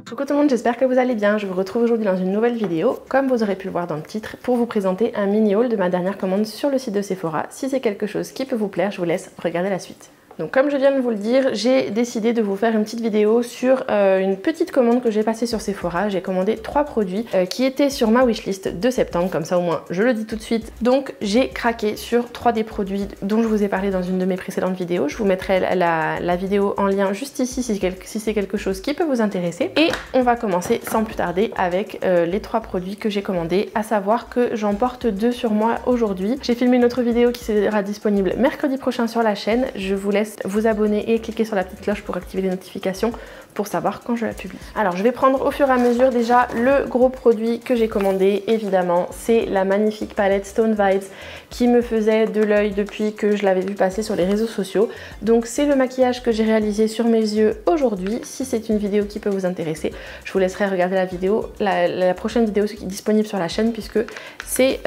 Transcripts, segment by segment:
Coucou tout le monde, j'espère que vous allez bien. Je vous retrouve aujourd'hui dans une nouvelle vidéo, comme vous aurez pu le voir dans le titre, pour vous présenter un mini haul de ma dernière commande sur le site de Sephora. Si c'est quelque chose qui peut vous plaire, je vous laisse regarder la suite. Donc comme je viens de vous le dire, j'ai décidé de vous faire une petite vidéo sur une petite commande que j'ai passée sur Sephora. J'ai commandé 3 produits qui étaient sur ma wishlist de septembre, comme ça au moins je le dis tout de suite. Donc j'ai craqué sur 3 des produits dont je vous ai parlé dans une de mes précédentes vidéos. Je vous mettrai la vidéo en lien juste ici si c'est quelque chose qui peut vous intéresser. Et on va commencer sans plus tarder avec les 3 produits que j'ai commandés, à savoir que j'en porte 2 sur moi aujourd'hui. J'ai filmé une autre vidéo qui sera disponible mercredi prochain sur la chaîne. Je vous laisse vous abonner et cliquer sur la petite cloche pour activer les notifications pour savoir quand je la publie. Alors je vais prendre au fur et à mesure. Déjà le gros produit que j'ai commandé, évidemment, c'est la magnifique palette Stone Vibes qui me faisait de l'œil depuis que je l'avais vu passer sur les réseaux sociaux. Donc c'est le maquillage que j'ai réalisé sur mes yeux aujourd'hui. Si c'est une vidéo qui peut vous intéresser, je vous laisserai regarder la vidéo, la prochaine vidéo qui est disponible sur la chaîne, puisque c'est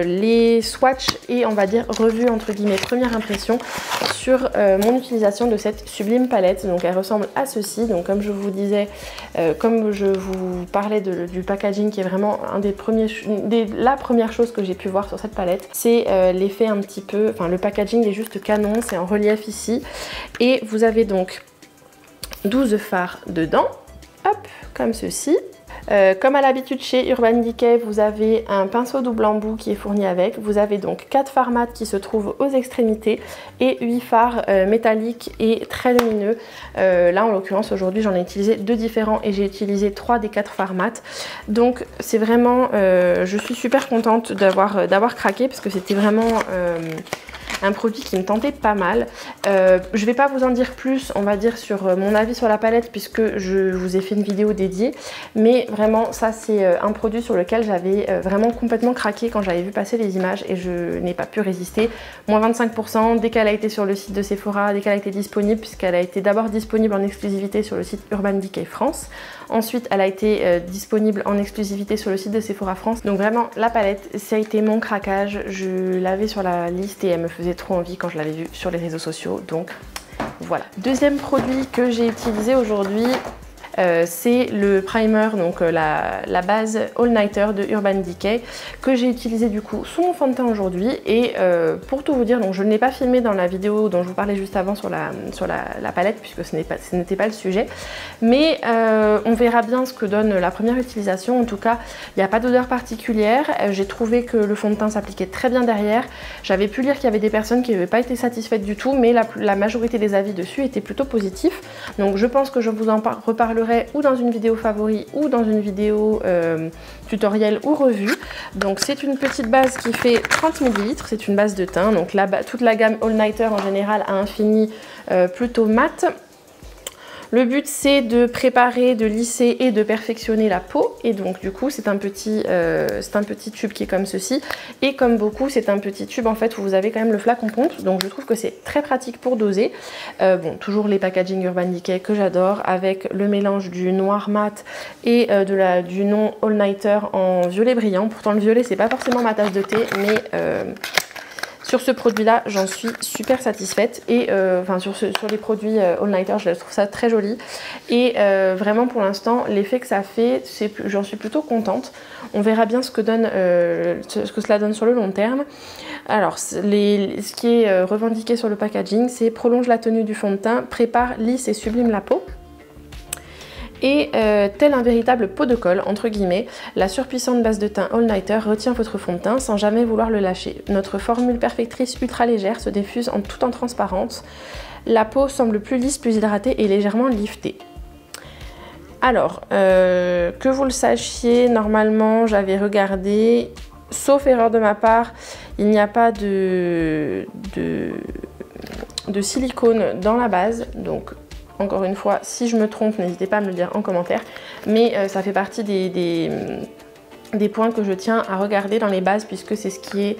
les swatchs et on va dire revue entre guillemets première impression sur mon utilisation de cette sublime palette. Donc elle ressemble à ceci. Donc comme je vous disais, comme je vous parlais du packaging qui est vraiment la première chose que j'ai pu voir sur cette palette, c'est l'effet un petit peu, enfin le packaging est juste canon, c'est en relief ici. Et vous avez donc 12 fards dedans, hop, comme ceci. Comme à l'habitude chez Urban Decay, vous avez un pinceau double embout qui est fourni avec. Vous avez donc 4 fards mat qui se trouvent aux extrémités et 8 fards métalliques et très lumineux. Là en l'occurrence aujourd'hui j'en ai utilisé 2 différents et j'ai utilisé 3 des 4 fards mat. Donc c'est vraiment, je suis super contente d'avoir craqué parce que c'était vraiment un produit qui me tentait pas mal. Je vais pas vous en dire plus, on va dire, sur mon avis sur la palette puisque je vous ai fait une vidéo dédiée, mais vraiment ça c'est un produit sur lequel j'avais vraiment complètement craqué quand j'avais vu passer les images et je n'ai pas pu résister. Moins 25% dès qu'elle a été sur le site de Sephora, dès qu'elle a été disponible, puisqu'elle a été d'abord disponible en exclusivité sur le site Urban Decay France. Ensuite, elle a été disponible en exclusivité sur le site de Sephora France. Donc vraiment, la palette, ça a été mon craquage. Je l'avais sur la liste et elle me faisait trop envie quand je l'avais vue sur les réseaux sociaux. Donc voilà. Deuxième produit que j'ai utilisé aujourd'hui, c'est le primer, donc la base All Nighter de Urban Decay que j'ai utilisé du coup sous mon fond de teint aujourd'hui. Et pour tout vous dire, donc je ne l'ai pas filmé dans la vidéo dont je vous parlais juste avant sur la palette puisque ce n'était pas le sujet, mais on verra bien ce que donne la première utilisation. En tout cas, il n'y a pas d'odeur particulière. J'ai trouvé que le fond de teint s'appliquait très bien derrière. J'avais pu lire qu'il y avait des personnes qui n'avaient pas été satisfaites du tout, mais la majorité des avis dessus étaient plutôt positifs. Donc je pense que je vous en reparlerai ou dans une vidéo favori ou dans une vidéo tutoriel ou revue. Donc c'est une petite base qui fait 30 ml, c'est une base de teint. Donc toute la gamme All Nighter en général a un fini plutôt mat. Le but c'est de préparer, de lisser et de perfectionner la peau, et donc du coup c'est un petit tube qui est comme ceci, et comme beaucoup c'est un petit tube en fait où vous avez quand même le flacon pompe, donc je trouve que c'est très pratique pour doser. Bon, toujours les packaging Urban Decay que j'adore, avec le mélange du noir mat et du non All Nighter en violet brillant. Pourtant le violet c'est pas forcément ma tasse de thé, mais sur ce produit là j'en suis super satisfaite, et enfin sur les produits All Nighter je trouve ça très joli, et vraiment pour l'instant l'effet que ça fait, j'en suis plutôt contente. On verra bien ce que cela donne sur le long terme. Alors ce qui est revendiqué sur le packaging, c'est prolonge la tenue du fond de teint, prépare, lisse et sublime la peau. Et tel un véritable pot de colle, entre guillemets, la surpuissante base de teint All Nighter retient votre fond de teint sans jamais vouloir le lâcher. Notre formule perfectrice ultra légère se diffuse tout en transparence. La peau semble plus lisse, plus hydratée et légèrement liftée. Alors, que vous le sachiez, normalement j'avais regardé, sauf erreur de ma part, il n'y a pas de silicone dans la base, donc encore une fois, si je me trompe, n'hésitez pas à me le dire en commentaire, mais ça fait partie des points que je tiens à regarder dans les bases, puisque c'est ce qui est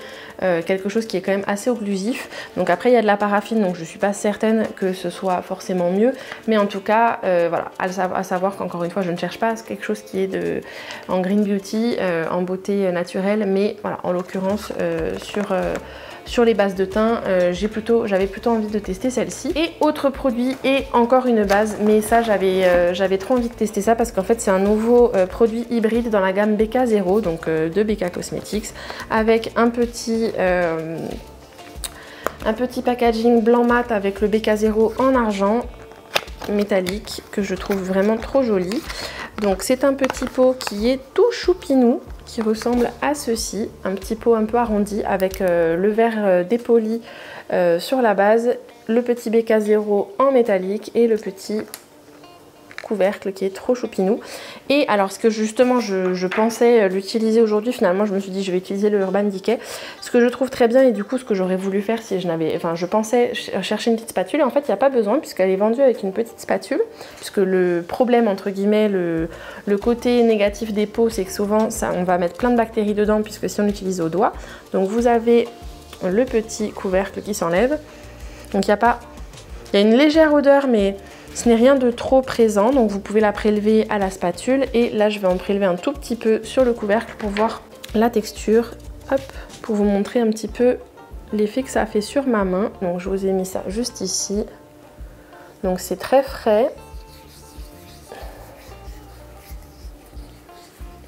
quelque chose qui est quand même assez occlusif. Donc après il y a de la paraffine, donc je suis pas certaine que ce soit forcément mieux, mais en tout cas voilà, à savoir qu'encore une fois je ne cherche pas quelque chose qui est en green beauty, en beauté naturelle, mais voilà, en l'occurrence sur les bases de teint, j'avais plutôt envie de tester celle-ci. Et autre produit et encore une base, mais ça j'avais trop envie de tester ça parce qu'en fait c'est un nouveau produit hybride dans la gamme BK0, donc de BK Cosmetics, avec un petit packaging blanc mat avec le BK0 en argent métallique que je trouve vraiment trop joli. Donc c'est un petit pot qui est tout choupinou, qui ressemble à ceci, un petit pot un peu arrondi avec le verre dépoli sur la base, le petit BK0 en métallique et le petit couvercle qui est trop choupinou. Et alors ce que justement je pensais l'utiliser aujourd'hui, finalement je me suis dit je vais utiliser le Urban Decay. Ce que je trouve très bien et du coup ce que j'aurais voulu faire si je pensais chercher une petite spatule et en fait il n'y a pas besoin puisqu'elle est vendue avec une petite spatule, puisque le problème entre guillemets, le côté négatif des pots c'est que souvent on va mettre plein de bactéries dedans puisque si on l'utilise au doigt. Donc vous avez le petit couvercle qui s'enlève, donc il y a une légère odeur mais ce n'est rien de trop présent, donc vous pouvez la prélever à la spatule et là je vais en prélever un tout petit peu sur le couvercle pour voir la texture, hop, pour vous montrer un petit peu l'effet que ça a fait sur ma main. Donc je vous ai mis ça juste ici, donc c'est très frais,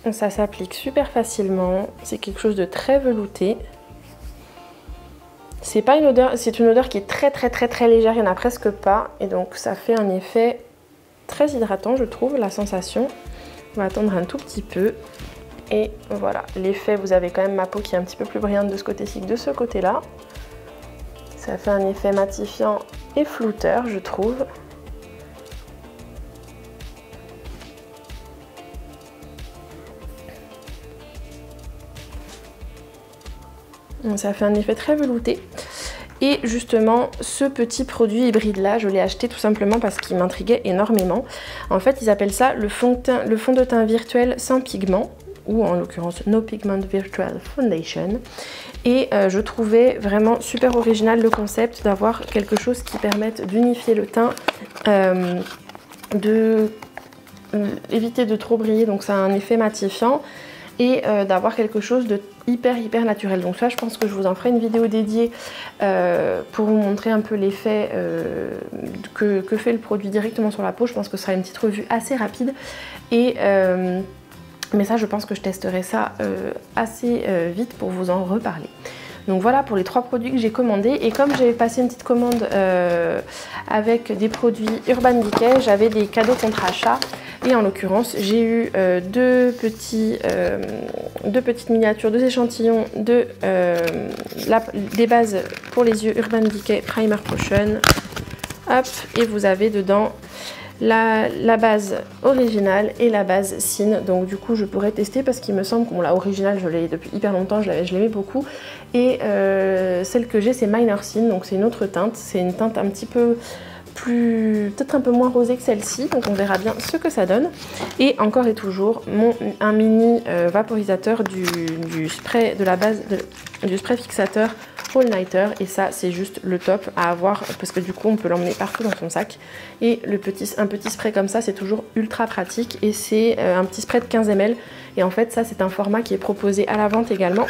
ça s'applique super facilement, c'est quelque chose de très velouté. C'est pas une odeur, c'est une odeur qui est très légère, il n'y en a presque pas. Et donc ça fait un effet très hydratant, je trouve, la sensation. On va attendre un tout petit peu. Et voilà, l'effet, vous avez quand même ma peau qui est un petit peu plus brillante de ce côté-ci que de ce côté-là. Ça fait un effet matifiant et flouteur, je trouve. Ça fait un effet très velouté. Et justement, ce petit produit hybride là, je l'ai acheté tout simplement parce qu'il m'intriguait énormément. En fait, ils appellent ça le fond de teint virtuel sans pigment, ou en l'occurrence No Pigment Virtual Foundation. Et je trouvais vraiment super original le concept d'avoir quelque chose qui permette d'unifier le teint, éviter de trop briller, donc ça a un effet matifiant, et d'avoir quelque chose de hyper naturel. Donc ça je pense que je vous en ferai une vidéo dédiée pour vous montrer un peu l'effet que fait le produit directement sur la peau. Je pense que ce sera une petite revue assez rapide et mais ça je pense que je testerai ça assez vite pour vous en reparler. Donc voilà pour les 3 produits que j'ai commandés, et comme j'ai passé une petite commande avec des produits Urban Decay, j'avais des cadeaux contre achat. Et en l'occurrence, j'ai eu deux petites miniatures, 2 échantillons des bases pour les yeux Urban Decay Primer Potion. Hop, et vous avez dedans la base originale et la base Sin. Donc du coup, je pourrais tester parce qu'il me semble que la originale, je l'ai depuis hyper longtemps, je l'aimais beaucoup. Et celle que j'ai, c'est Minor Sin, donc c'est une autre teinte. C'est une teinte un petit peu peut-être un peu moins rosée que celle-ci, donc on verra bien ce que ça donne. Et encore et toujours un mini vaporisateur du spray de la base du spray fixateur All Nighter, et ça c'est juste le top à avoir parce que du coup on peut l'emmener partout dans son sac. Et un petit spray comme ça, c'est toujours ultra pratique, et c'est un petit spray de 15 ml, et en fait ça c'est un format qui est proposé à la vente également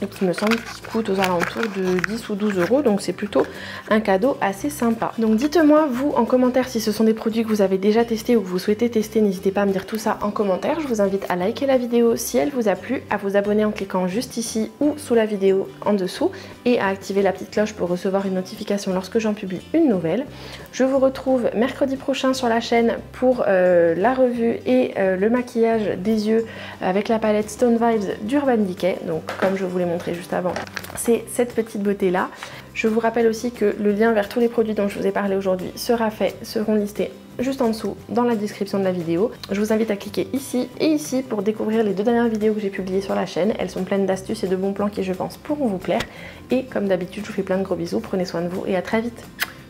et qui me semble qui coûte aux alentours de 10 ou 12 €, donc c'est plutôt un cadeau assez sympa. Donc dites-moi vous en commentaire si ce sont des produits que vous avez déjà testés ou que vous souhaitez tester, n'hésitez pas à me dire tout ça en commentaire. Je vous invite à liker la vidéo si elle vous a plu, à vous abonner en cliquant juste ici ou sous la vidéo en dessous, et à activer la petite cloche pour recevoir une notification lorsque j'en publie une nouvelle. Je vous retrouve mercredi prochain sur la chaîne pour la revue et le maquillage des yeux avec la palette Stone Vibes d'Urban Decay. Donc comme je vous l'ai montré juste avant, c'est cette petite beauté là. Je vous rappelle aussi que le lien vers tous les produits dont je vous ai parlé aujourd'hui seront listés juste en dessous dans la description de la vidéo. Je vous invite à cliquer ici et ici pour découvrir les 2 dernières vidéos que j'ai publiées sur la chaîne. Elles sont pleines d'astuces et de bons plans qui, je pense, pourront vous plaire. Et comme d'habitude, je vous fais plein de gros bisous, prenez soin de vous et à très vite.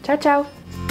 Ciao ciao!